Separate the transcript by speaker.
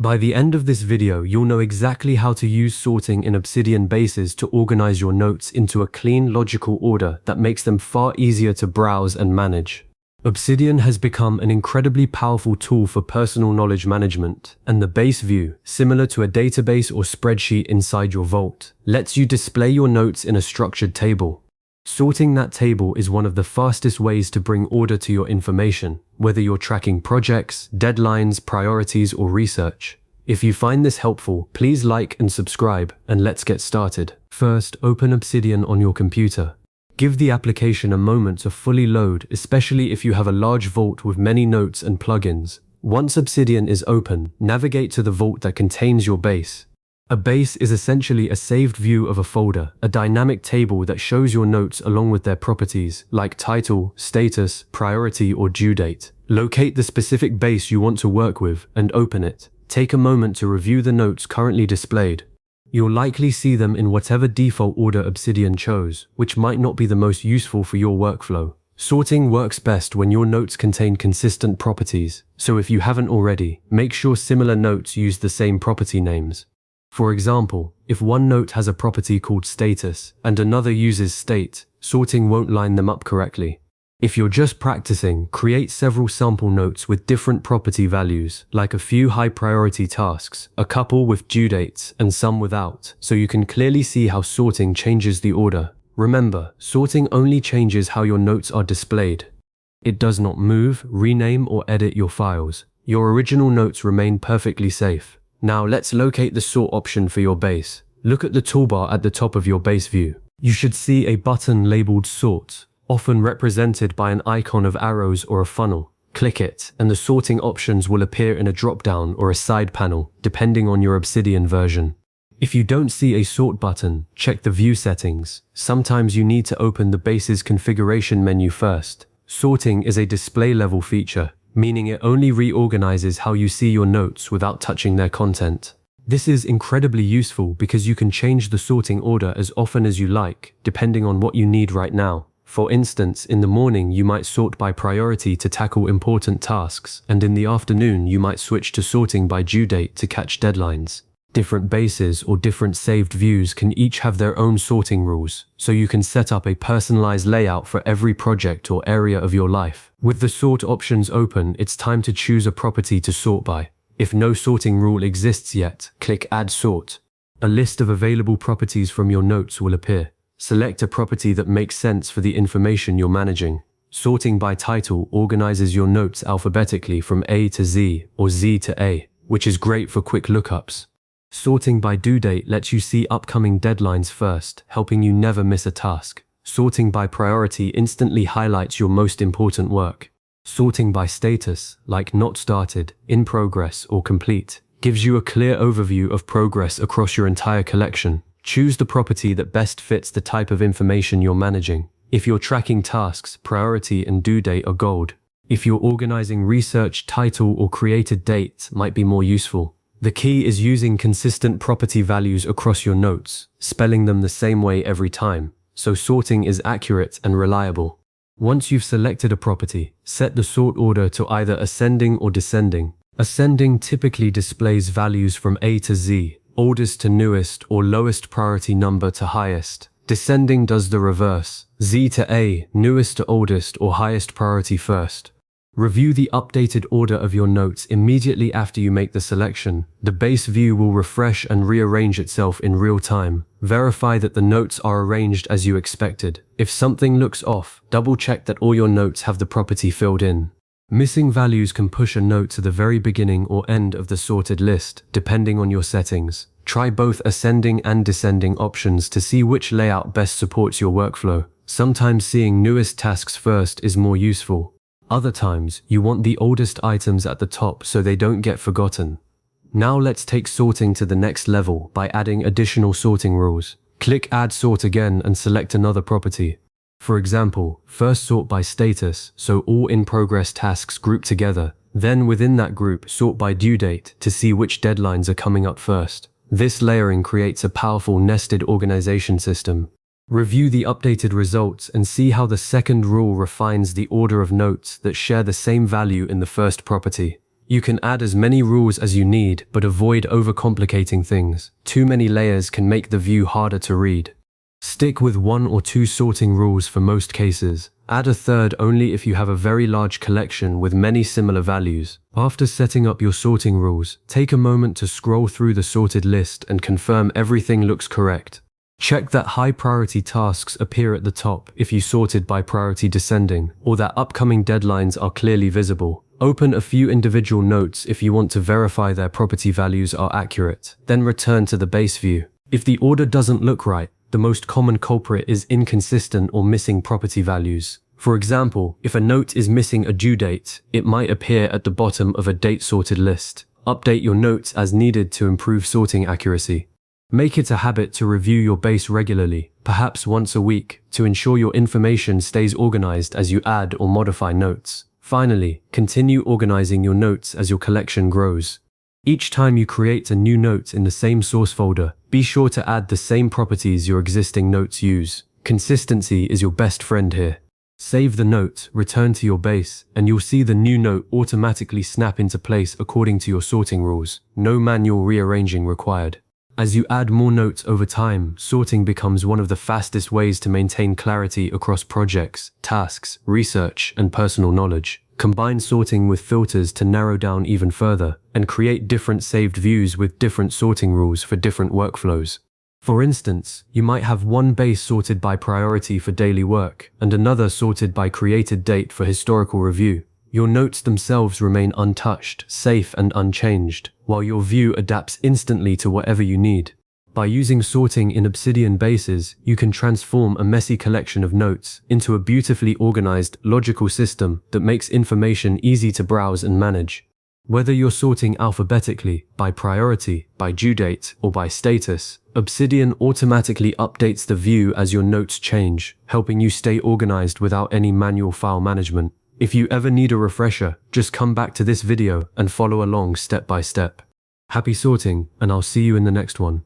Speaker 1: By the end of this video, you'll know exactly how to use sorting in Obsidian Bases to organize your notes into a clean, logical order that makes them far easier to browse and manage. Obsidian has become an incredibly powerful tool for personal knowledge management, and the base view, similar to a database or spreadsheet inside your vault, lets you display your notes in a structured table. Sorting that table is one of the fastest ways to bring order to your information, whether you're tracking projects, deadlines, priorities, or research. If you find this helpful, please like and subscribe, and let's get started. First, open Obsidian on your computer. Give the application a moment to fully load, especially if you have a large vault with many notes and plugins. Once Obsidian is open, navigate to the vault that contains your base. A base is essentially a saved view of a folder, a dynamic table that shows your notes along with their properties, like title, status, priority, or due date. Locate the specific base you want to work with and open it. Take a moment to review the notes currently displayed. You'll likely see them in whatever default order Obsidian chose, which might not be the most useful for your workflow. Sorting works best when your notes contain consistent properties, so if you haven't already, make sure similar notes use the same property names. For example, if one note has a property called status and another uses state, sorting won't line them up correctly. If you're just practicing, create several sample notes with different property values, like a few high-priority tasks, a couple with due dates, and some without, so you can clearly see how sorting changes the order. Remember, sorting only changes how your notes are displayed. It does not move, rename, or edit your files. Your original notes remain perfectly safe. Now let's locate the sort option for your base. Look at the toolbar at the top of your base view. You should see a button labeled Sort, often represented by an icon of arrows or a funnel. Click it, and the sorting options will appear in a drop-down or a side panel, depending on your Obsidian version. If you don't see a sort button, check the view settings. Sometimes you need to open the base's configuration menu first. Sorting is a display-level feature, meaning it only reorganizes how you see your notes without touching their content. This is incredibly useful because you can change the sorting order as often as you like, depending on what you need right now. For instance, in the morning you might sort by priority to tackle important tasks, and in the afternoon you might switch to sorting by due date to catch deadlines. Different bases or different saved views can each have their own sorting rules, so you can set up a personalized layout for every project or area of your life. With the sort options open, it's time to choose a property to sort by. If no sorting rule exists yet, click Add Sort. A list of available properties from your notes will appear. Select a property that makes sense for the information you're managing. Sorting by title organizes your notes alphabetically from A to Z or Z to A, which is great for quick lookups. Sorting by due date lets you see upcoming deadlines first, helping you never miss a task. Sorting by priority instantly highlights your most important work. Sorting by status, like not started, in progress, or complete, gives you a clear overview of progress across your entire collection. Choose the property that best fits the type of information you're managing. If you're tracking tasks, priority and due date are gold. If you're organizing research, title, or created date might be more useful. The key is using consistent property values across your notes, spelling them the same way every time, so sorting is accurate and reliable. Once you've selected a property, set the sort order to either ascending or descending. Ascending typically displays values from A to Z, oldest to newest, or lowest priority number to highest. Descending does the reverse, Z to A, newest to oldest, or highest priority first. Review the updated order of your notes immediately after you make the selection. The base view will refresh and rearrange itself in real time. Verify that the notes are arranged as you expected. If something looks off, double-check that all your notes have the property filled in. Missing values can push a note to the very beginning or end of the sorted list, depending on your settings. Try both ascending and descending options to see which layout best supports your workflow. Sometimes seeing newest tasks first is more useful. Other times, you want the oldest items at the top so they don't get forgotten. Now let's take sorting to the next level by adding additional sorting rules. Click Add Sort again and select another property. For example, first sort by status, so all in-progress tasks group together. Then within that group, sort by due date to see which deadlines are coming up first. This layering creates a powerful nested organization system. Review the updated results and see how the second rule refines the order of notes that share the same value in the first property. You can add as many rules as you need, but avoid overcomplicating things. Too many layers can make the view harder to read. Stick with 1 or 2 sorting rules for most cases. Add a third only if you have a very large collection with many similar values. After setting up your sorting rules, take a moment to scroll through the sorted list and confirm everything looks correct. Check that high priority tasks appear at the top if you sorted by priority descending, or that upcoming deadlines are clearly visible. Open a few individual notes if you want to verify their property values are accurate, then return to the base view. If the order doesn't look right, the most common culprit is inconsistent or missing property values. For example, if a note is missing a due date, it might appear at the bottom of a date-sorted list. Update your notes as needed to improve sorting accuracy. Make it a habit to review your base regularly, perhaps once a week, to ensure your information stays organized as you add or modify notes. Finally, continue organizing your notes as your collection grows. Each time you create a new note in the same source folder, be sure to add the same properties your existing notes use. Consistency is your best friend here. Save the note, return to your base, and you'll see the new note automatically snap into place according to your sorting rules. No manual rearranging required. As you add more notes over time, sorting becomes one of the fastest ways to maintain clarity across projects, tasks, research, and personal knowledge. Combine sorting with filters to narrow down even further, and create different saved views with different sorting rules for different workflows. For instance, you might have one base sorted by priority for daily work, and another sorted by created date for historical review. Your notes themselves remain untouched, safe, and unchanged, while your view adapts instantly to whatever you need. By using sorting in Obsidian Bases, you can transform a messy collection of notes into a beautifully organized, logical system that makes information easy to browse and manage. Whether you're sorting alphabetically, by priority, by due date, or by status, Obsidian automatically updates the view as your notes change, helping you stay organized without any manual file management. If you ever need a refresher, just come back to this video and follow along step by step. Happy sorting, and I'll see you in the next one.